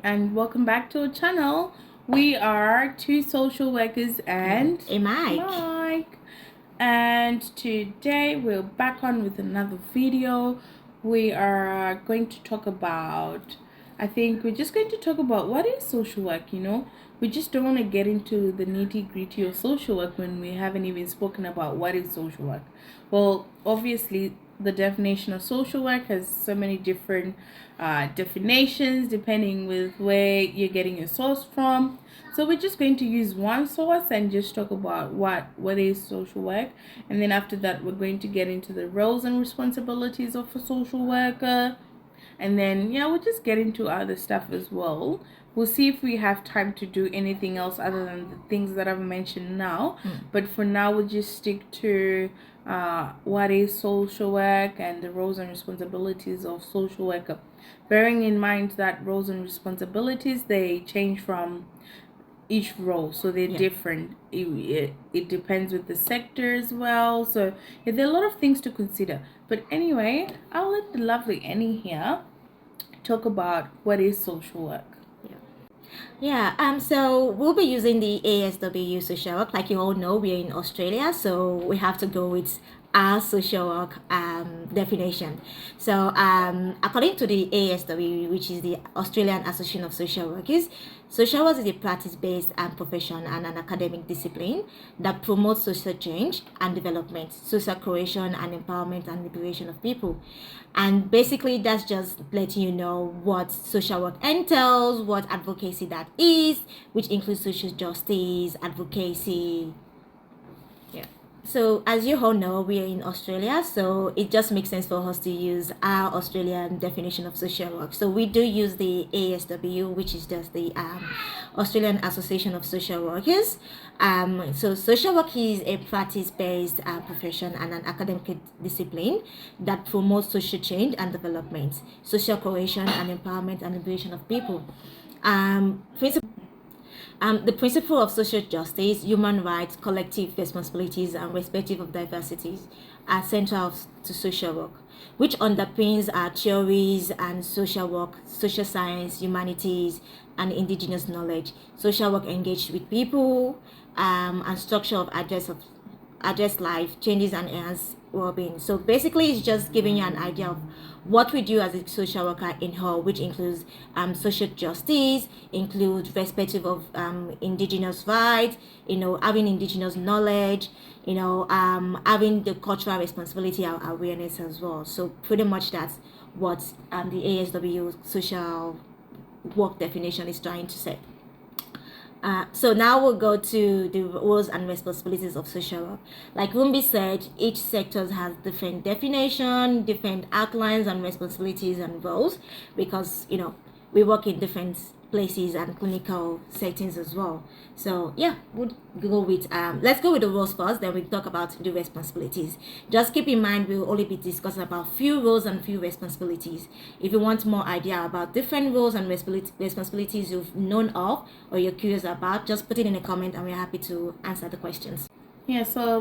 and welcome back to our channel. We are two social workers and a Mike. And today we're back on with another video. We are going to talk about, we're just going to talk about what is social work. We just don't want to get into the nitty-gritty of social work when we haven't even spoken about what is social work. Well, obviously the definition of social work has so many different definitions depending with where you're getting your source from. So we're just going to use one source and just talk about what is social work, and then after that we're going to get into the roles and responsibilities of a social worker, and then we'll just get into other stuff as well. We'll see if we have time to do anything else other than the things that I've mentioned now. But for now, we'll just stick to what is social work and the roles and responsibilities of social worker. Bearing in mind that roles and responsibilities, they change from each role, so they're different. It depends with the sector as well. So there are a lot of things to consider. But anyway, I'll let the lovely Annie here talk about what is social work. So we'll be using the ASW social work. Like you all know, we're in Australia, so we have to go with our social work definition. So according to the ASW, which is the Australian Association of Social Workers, social work is a practice-based profession and an academic discipline that promotes social change and development, social cohesion and empowerment and liberation of people. And basically that's just letting you know what social work entails, what advocacy that is, which includes social justice, advocacy. So as you all know, we are in Australia, so it just makes sense for us to use our Australian definition of social work. So we do use the ASW, which is just the Australian Association of Social Workers. So social work is a practice-based profession and an academic discipline that promotes social change and development, social cohesion and empowerment and liberation of people. The principle of social justice, human rights, collective responsibilities, and respective of diversities are central to social work, which underpins our theories and social work, social science, humanities, and indigenous knowledge. Social work engaged with people and structure of address life changes and enhance well-being. So basically it's just giving you an idea of what we do as a social worker in whole, which includes social justice, includes respective of indigenous rights, having indigenous knowledge, having the cultural responsibility and awareness as well. So pretty much that's what the ASW social work definition is trying to say. So now we'll go to the roles and responsibilities of social work. Like Rumbi said, each sector has different definition, different outlines and responsibilities and roles, because we work in different places and clinical settings as well. So we'll go with let's go with the roles first, then we'll talk about the responsibilities. Just keep in mind we'll only be discussing about few roles and few responsibilities. If you want more idea about different roles and responsibilities you've known of or you're curious about, just put it in a comment and we're happy to answer the questions. So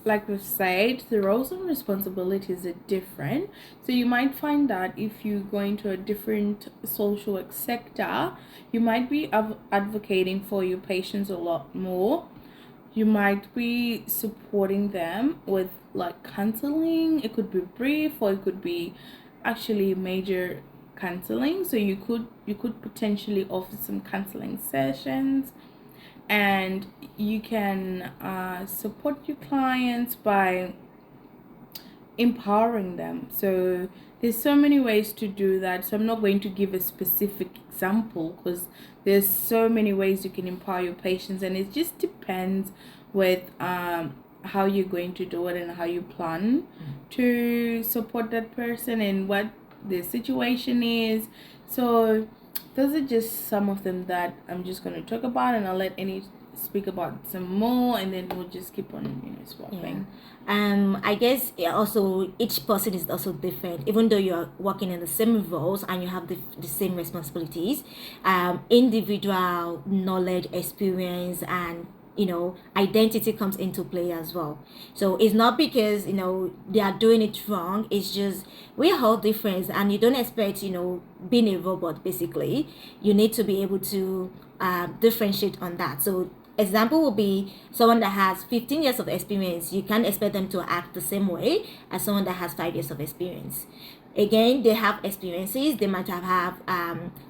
like we've said, the roles and responsibilities are different. So you might find that if you go into a different social work sector, you might be advocating for your patients a lot more. You might be supporting them with like counseling. It could be brief or it could be actually major counseling. So you could potentially offer some counseling sessions, and you can support your clients by empowering them. So there's so many ways to do that, so I'm not going to give a specific example because there's so many ways you can empower your patients, and it just depends with how you're going to do it and how you plan to support that person and what the situation is. So those are just some of them that I'm just going to talk about, and I'll let Annie speak about some more, and then we'll just keep on swapping. I guess also each person is also different, even though you're working in the same roles and you have the same responsibilities. Individual knowledge, experience, and identity comes into play as well. So it's not because they are doing it wrong. It's just we are all different, and you don't expect being a robot. Basically, you need to be able to differentiate on that. So example will be someone that has 15 years of experience. You can't expect them to act the same way as someone that has 5 years of experience. Again, they have experiences. They might have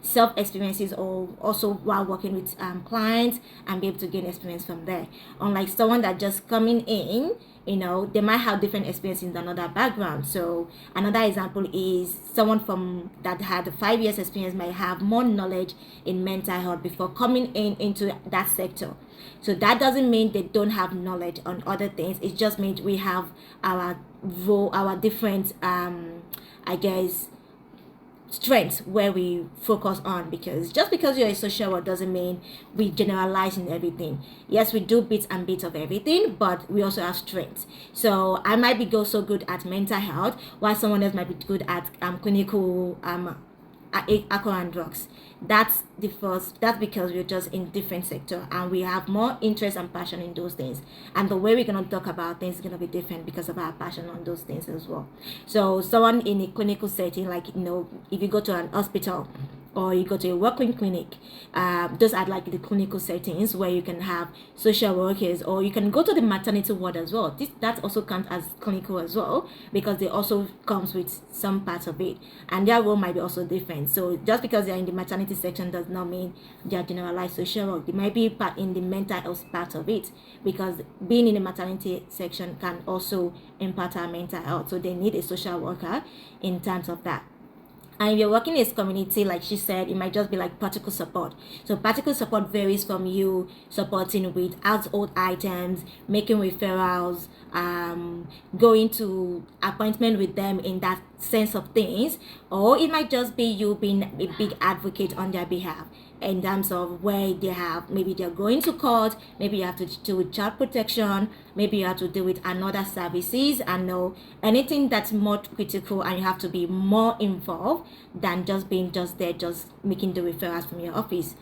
self experiences, or also while working with clients, and be able to gain experience from there. Unlike someone that just coming in, they might have different experiences in another background. So another example is someone from that had 5 years experience might have more knowledge in mental health before coming into that sector. So that doesn't mean they don't have knowledge on other things. It just means we have our role, our different I guess strengths where we focus on, because just because you're a social worker doesn't mean we generalize in everything. Yes, we do bits and bits of everything, but we also have strengths. So I might be so good at mental health, while someone else might be good at clinical alcohol and drugs. That's because we're just in different sector, and we have more interest and passion in those things, and the way we're going to talk about things is going to be different because of our passion on those things as well. So someone in a clinical setting, like if you go to an hospital or you go to a working clinic, those are like the clinical settings where you can have social workers, or you can go to the maternity ward as well. That also counts as clinical as well, because they also comes with some parts of it, and their role might be also different. So just because they're in the maternity section does not mean they are generalized social work. They might be part in the mental health part of it, because being in the maternity section can also impact our mental health. So they need a social worker in terms of that. And if you're working in a community, like she said, it might just be like practical support. So practical support varies from you supporting with household items, making referrals, going to appointment with them in that sense of things, or it might just be you being a big advocate on their behalf in terms of where maybe they're going to court, maybe you have to deal with child protection, maybe you have to deal with another services, and know anything that's more critical, and you have to be more involved than just being just there, just making the referrals from your office.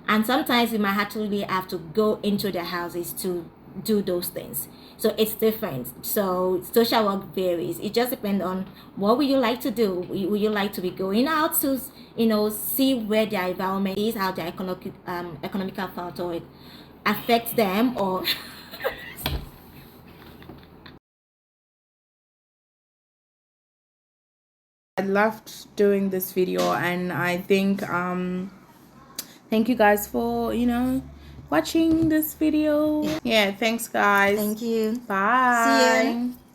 And sometimes you might actually have to go into their houses to do those things. So it's different. So social work varies. It just depends on what would you like to do. Would you like to be going out to see where their environment is, how their economical factor affects them, or I loved doing this video, and I think thank you guys for watching this video. Yeah, thanks guys. thank you. Bye. See you.